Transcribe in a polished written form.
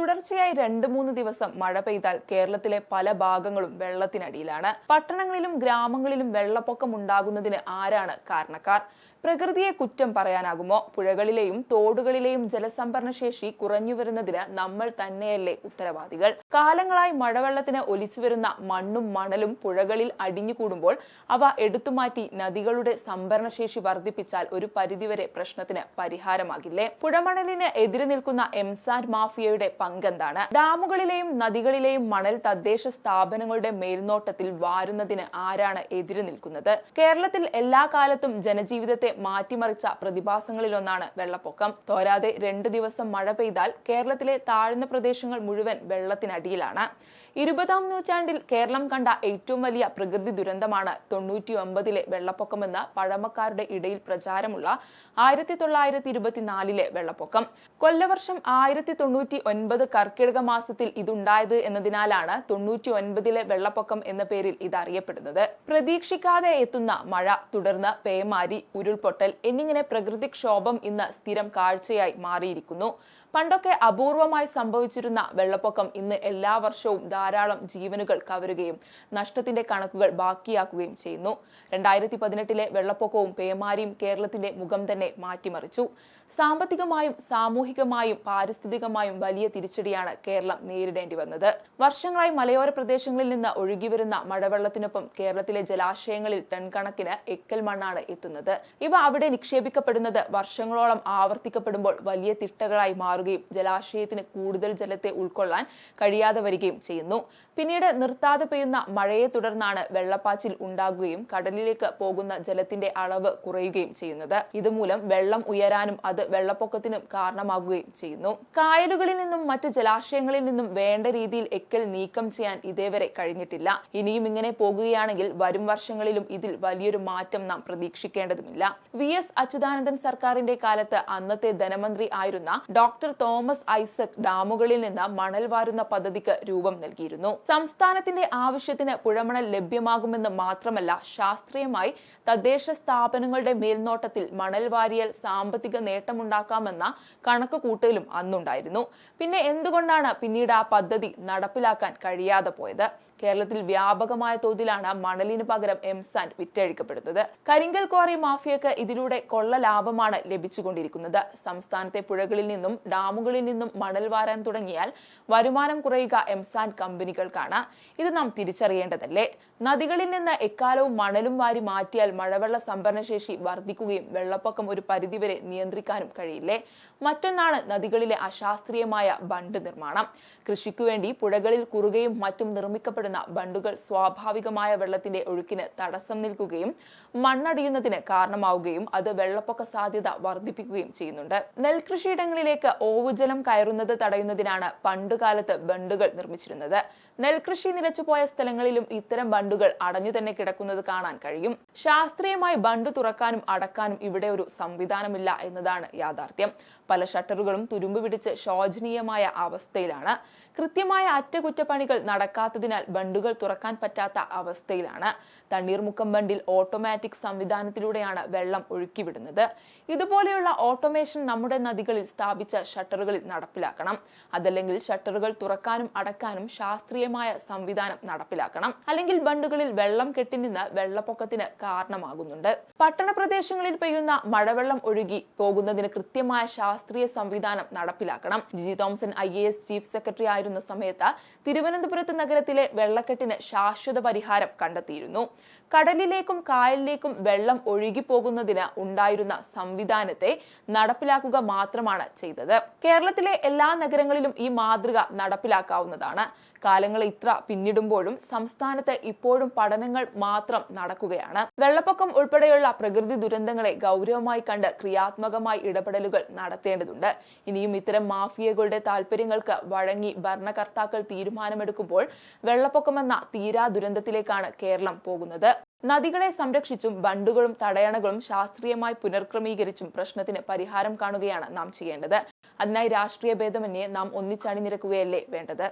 തുടർച്ചയായി 2-3 ദിവസം മഴ പെയ്താൽ കേരളത്തിലെ പല ഭാഗങ്ങളും വെള്ളത്തിനടിയിലാണ്. പട്ടണങ്ങളിലും ഗ്രാമങ്ങളിലും വെള്ളപ്പൊക്കം ഉണ്ടാകുന്നതിന് ആരാണ് കാരണക്കാർ? പ്രകൃതിയെ കുറ്റം പറയാനാകുമോ? പുഴകളിലെയും തോടുകളിലെയും ജലസംഭരണ ശേഷി കുറഞ്ഞു വരുന്നതിന് നമ്മൾ തന്നെയല്ലേ ഉത്തരവാദികൾ? കാലങ്ങളായി മഴവെള്ളത്തിന് ഒലിച്ചുവരുന്ന മണ്ണും മണലും പുഴകളിൽ അടിഞ്ഞുകൂടുമ്പോൾ അവ എടുത്തുമാറ്റി നദികളുടെ സംഭരണശേഷി വർദ്ധിപ്പിച്ചാൽ ഒരു പരിധിവരെ പ്രശ്നത്തിന് പരിഹാരമാകില്ലേ? പുഴമണലിന് എതിരെ നിൽക്കുന്ന എംസാൻഡ് മാഫിയയുടെ പങ്കെന്താണ്? ഡാമുകളിലെയും നദികളിലെയും മണൽ തദ്ദേശ സ്ഥാപനങ്ങളുടെ മേൽനോട്ടത്തിൽ വാരുന്നതിന് ആരാണ് എതിരെ നിൽക്കുന്നത്? കേരളത്തിൽ എല്ലാ കാലത്തും ജനജീവിതത്തെ മാറ്റിമറിച്ച പ്രതിഭാസങ്ങളിലൊന്നാണ് വെള്ളപ്പൊക്കം. തോരാതെ 2 ദിവസം മഴ പെയ്താൽ കേരളത്തിലെ താഴ്ന്ന പ്രദേശങ്ങൾ മുഴുവൻ വെള്ളത്തിനടിയിലാണ്. 20-ാം നൂറ്റാണ്ടിൽ കേരളം കണ്ട ഏറ്റവും വലിയ പ്രകൃതി ദുരന്തമാണ് 99-ലെ വെള്ളപ്പൊക്കമെന്ന് പഴമക്കാരുടെ ഇടയിൽ പ്രചാരമുള്ള 1924-ലെ വെള്ളപ്പൊക്കം. കൊല്ലവർഷം 1099 കർക്കിടക മാസത്തിൽ ഇതുണ്ടായത് എന്നതിനാലാണ് 99-ലെ വെള്ളപ്പൊക്കം എന്ന പേരിൽ ഇതറിയപ്പെടുന്നത്. പ്രതീക്ഷിക്കാതെ എത്തുന്ന മഴ, തുടർന്ന് പേമാരി, ഉരുൾപൊട്ടൽ എന്നിങ്ങനെ പ്രകൃതിക്ഷോഭം ഇന്ന് സ്ഥിരം കാഴ്ചയായി മാറിയിരിക്കുന്നു. പണ്ടൊക്കെ അപൂർവമായി സംഭവിച്ചിരുന്ന വെള്ളപ്പൊക്കം ഇന്ന് എല്ലാ വർഷവും ധാരാളം ജീവനുകൾ കവരുകയും നഷ്ടത്തിന്റെ കണക്കുകൾ ബാക്കിയാക്കുകയും ചെയ്യുന്നു. 2018-ലെ വെള്ളപ്പൊക്കവും പേമാരിയും കേരളത്തിന്റെ മുഖം തന്നെ മാറ്റിമറിച്ചു. സാമ്പത്തികമായും സാമൂഹികമായും പാരിസ്ഥിതികമായും വലിയ തിരിച്ചടിയാണ് കേരളം നേരിടേണ്ടി വന്നത്. വർഷങ്ങളായി മലയോര പ്രദേശങ്ങളിൽ നിന്ന് ഒഴുകിവരുന്ന മഴവെള്ളത്തിനൊപ്പം കേരളത്തിലെ ജലാശയങ്ങളിൽ ടൺ കണക്കിന് എക്കൽ മണ്ണാണ് എത്തുന്നത്. ഇവ അവിടെ നിക്ഷേപിക്കപ്പെടുന്നത് വർഷങ്ങളോളം ആവർത്തിക്കപ്പെടുമ്പോൾ വലിയ തിട്ടകളായി മാറുകയും ജലാശയത്തിന് കൂടുതൽ ജലത്തെ ഉൾക്കൊള്ളാൻ കഴിയാതെ വരികയും ചെയ്യുന്നു. പിന്നീട് നിർത്താതെ പെയ്യുന്ന മഴയെ തുടർന്നാണ് വെള്ളപ്പാച്ചിൽ ഉണ്ടാകുകയും കടലിലേക്ക് പോകുന്ന ജലത്തിന്റെ അളവ് കുറയുകയും ചെയ്യുന്നത്. ഇതുമൂലം വെള്ളം ഉയരാനും അത് വെള്ളപ്പൊക്കത്തിനും കാരണമാകുകയും ചെയ്യുന്നു. കായലുകളിൽ നിന്നും മറ്റു ജലാശയങ്ങളിൽ നിന്നും വേണ്ട രീതിയിൽ എക്കൽ നീക്കം ചെയ്യാൻ ഇതേവരെ കഴിഞ്ഞിട്ടില്ല. ഇനിയും ഇങ്ങനെ പോകുകയാണെങ്കിൽ വരും വർഷങ്ങളിലും ഇതിൽ വലിയൊരു മാറ്റം നാം പ്രതീക്ഷിക്കേണ്ടതുമില്ല. VS അച്യുതാനന്ദൻ സർക്കാരിന്റെ കാലത്ത് അന്നത്തെ ധനമന്ത്രി ആയിരുന്ന ഡോക്ടർ തോമസ് ഐസക് ഡാമുകളിൽ നിന്ന് മണൽ വാരുന്ന പദ്ധതിക്ക് രൂപം നൽകിയിരുന്നു. സംസ്ഥാനത്തിന്റെ ആവശ്യത്തിന് പുഴമണൽ ലഭ്യമാകുമെന്ന് മാത്രമല്ല, ശാസ്ത്രീയമായി തദ്ദേശ സ്ഥാപനങ്ങളുടെ മേൽനോട്ടത്തിൽ മണൽ വാരിയാൽ സാമ്പത്തിക നേട്ടമുണ്ടാക്കാമെന്ന കണക്കുകൂട്ടലും അന്നുണ്ടായിരുന്നു. പിന്നെ എന്തുകൊണ്ടാണ് പിന്നീട് ആ പദ്ധതി നടപ്പിലാക്കാൻ കഴിയാതെ പോയത്? കേരളത്തിൽ വ്യാപകമായ തോതിലാണ് മണലിന് പകരം എംസാൻഡ് വിറ്റഴിക്കപ്പെടുന്നത്. കരിങ്കൽ ക്വാറി മാഫിയക്ക് ഇതിലൂടെ കൊള്ള ലാഭമാണ് ലഭിച്ചുകൊണ്ടിരിക്കുന്നത്. സംസ്ഥാനത്തെ പുഴകളിൽ നിന്നും ഡാമുകളിൽ നിന്നും മണൽ വാരാൻ തുടങ്ങിയാൽ വരുമാനം കുറയുക എംസാൻഡ് കമ്പനികൾക്കാണ്. ഇത് നാം തിരിച്ചറിയേണ്ടതല്ലേ? നദികളിൽ നിന്ന് എക്കാലവും മണലും വാരി മാറ്റിയാൽ മഴവെള്ള സംഭരണശേഷി വർദ്ധിക്കുകയും വെള്ളപ്പൊക്കം ഒരു പരിധിവരെ നിയന്ത്രിക്കാനും കഴിയില്ലേ? മറ്റൊന്നാണ് നദികളിലെ അശാസ്ത്രീയമായ ബണ്ട് നിർമ്മാണം. കൃഷിക്കു വേണ്ടി പുഴകളിൽ കുറുകയും മറ്റും നിർമ്മിക്കപ്പെടുന്ന ബണ്ടുകൾ സ്വാഭാവികമായ വെള്ളത്തിന്റെ ഒഴുക്കിന് തടസ്സം നിൽക്കുകയും മണ്ണടിയുന്നതിന് കാരണമാവുകയും അത് വെള്ളപ്പൊക്ക സാധ്യത വർദ്ധിപ്പിക്കുകയും ചെയ്യുന്നുണ്ട്. നെൽകൃഷിയിടങ്ങളിലേക്ക് ഓവുജലം കയറുന്നത് തടയുന്നതിനാണ് പണ്ടുകാലത്ത് ബണ്ടുകൾ നിർമ്മിച്ചിരുന്നത്. നെൽകൃഷി നിലച്ചുപോയ സ്ഥലങ്ങളിലും ഇത്തരം ബണ്ടുകൾ അടഞ്ഞു തന്നെ കിടക്കുന്നത് കാണാൻ കഴിയും. ശാസ്ത്രീയമായി ബണ്ട് തുറക്കാനും അടക്കാനും ഇവിടെ ഒരു സംവിധാനമില്ല എന്നതാണ് യാഥാർത്ഥ്യം. പല ഷട്ടറുകളും തുരുമ്പ് പിടിച്ച് ശോചനീയമായ അവസ്ഥയിലാണ്. കൃത്യമായ അറ്റകുറ്റപ്പണികൾ നടക്കാത്തതിനാൽ ബണ്ടുകൾ തുറക്കാൻ പറ്റാത്ത അവസ്ഥയിലാണ്. തണ്ണീർമുക്കം ബണ്ടിൽ ഓട്ടോമാറ്റിക് സംവിധാനത്തിലൂടെയാണ് വെള്ളം ഒഴുക്കിവിടുന്നത്. ഇതുപോലെയുള്ള ഓട്ടോമേഷൻ നമ്മുടെ നദികളിൽ സ്ഥാപിച്ച ഷട്ടറുകളിൽ നടപ്പിലാക്കണം. അതല്ലെങ്കിൽ ഷട്ടറുകൾ തുറക്കാനും അടക്കാനും ശാസ്ത്രീയമായ സംവിധാനം നടപ്പിലാക്കണം. അല്ലെങ്കിൽ ബണ്ടുകളിൽ വെള്ളം കെട്ടിനിന്ന് വെള്ളപ്പൊക്കത്തിന് കാരണമാകുന്നുണ്ട്. പട്ടണ പ്രദേശങ്ങളിൽ പെയ്യുന്ന മഴവെള്ളം ഒഴുകി പോകുന്നതിന് കൃത്യമായ ശാസ്ത്രീയ സംവിധാനം നടപ്പിലാക്കണം. G Thomson IAS chief secretary ആയിരുന്ന സമയത്ത് തിരുവനന്തപുരത്ത് നഗരത്തിലെ വെള്ളക്കെട്ടിന് ശാശ്വത പരിഹാരം കണ്ടെത്തിയിരുന്നു. കടലിലേക്കും കായലിലേക്കും വെള്ളം ഒഴുകി പോകുന്നതിന് ഉണ്ടായിരുന്ന സംവിധാനത്തെ നടപ്പിലാക്കുക മാത്രമാണ് ചെയ്തത്. കേരളത്തിലെ എല്ലാ നഗരങ്ങളിലും ഈ മാതൃക നടപ്പിലാക്കാവുന്നതാണ്. കാലങ്ങൾ ഇത്ര പിന്നിടുമ്പോഴും സംസ്ഥാനത്ത് ഇപ്പോഴും പഠനങ്ങൾ മാത്രം നടക്കുകയാണ്. വെള്ളപ്പൊക്കം ഉൾപ്പെടെയുള്ള പ്രകൃതി ദുരന്തങ്ങളെ ഗൗരവമായി കണ്ട് ക്രിയാത്മകമായി ഇടപെടലുകൾ നടത്തേണ്ടതുണ്ട്. ഇനിയും ഇത്തരം മാഫിയകളുടെ താല്പര്യങ്ങൾക്ക് വഴങ്ങി ഭരണകർത്താക്കൾ തീരുമാനമെടുക്കുമ്പോൾ വെള്ളപ്പൊക്കമെന്ന തീരാ ദുരന്തത്തിലേക്കാണ് കേരളം പോകുന്നത്. നദികളെ സംരക്ഷിച്ചും ബണ്ടുകളും തടയണകളും ശാസ്ത്രീയമായി പുനർക്രമീകരിച്ചും പ്രശ്നത്തിന് പരിഹാരം കാണുകയാണ് നാം ചെയ്യേണ്ടത്. അതിനായി രാഷ്ട്രീയ ഭേദമന്യേ നാം ഒന്നിച്ചണിനിരക്കുകയല്ലേ വേണ്ടത്.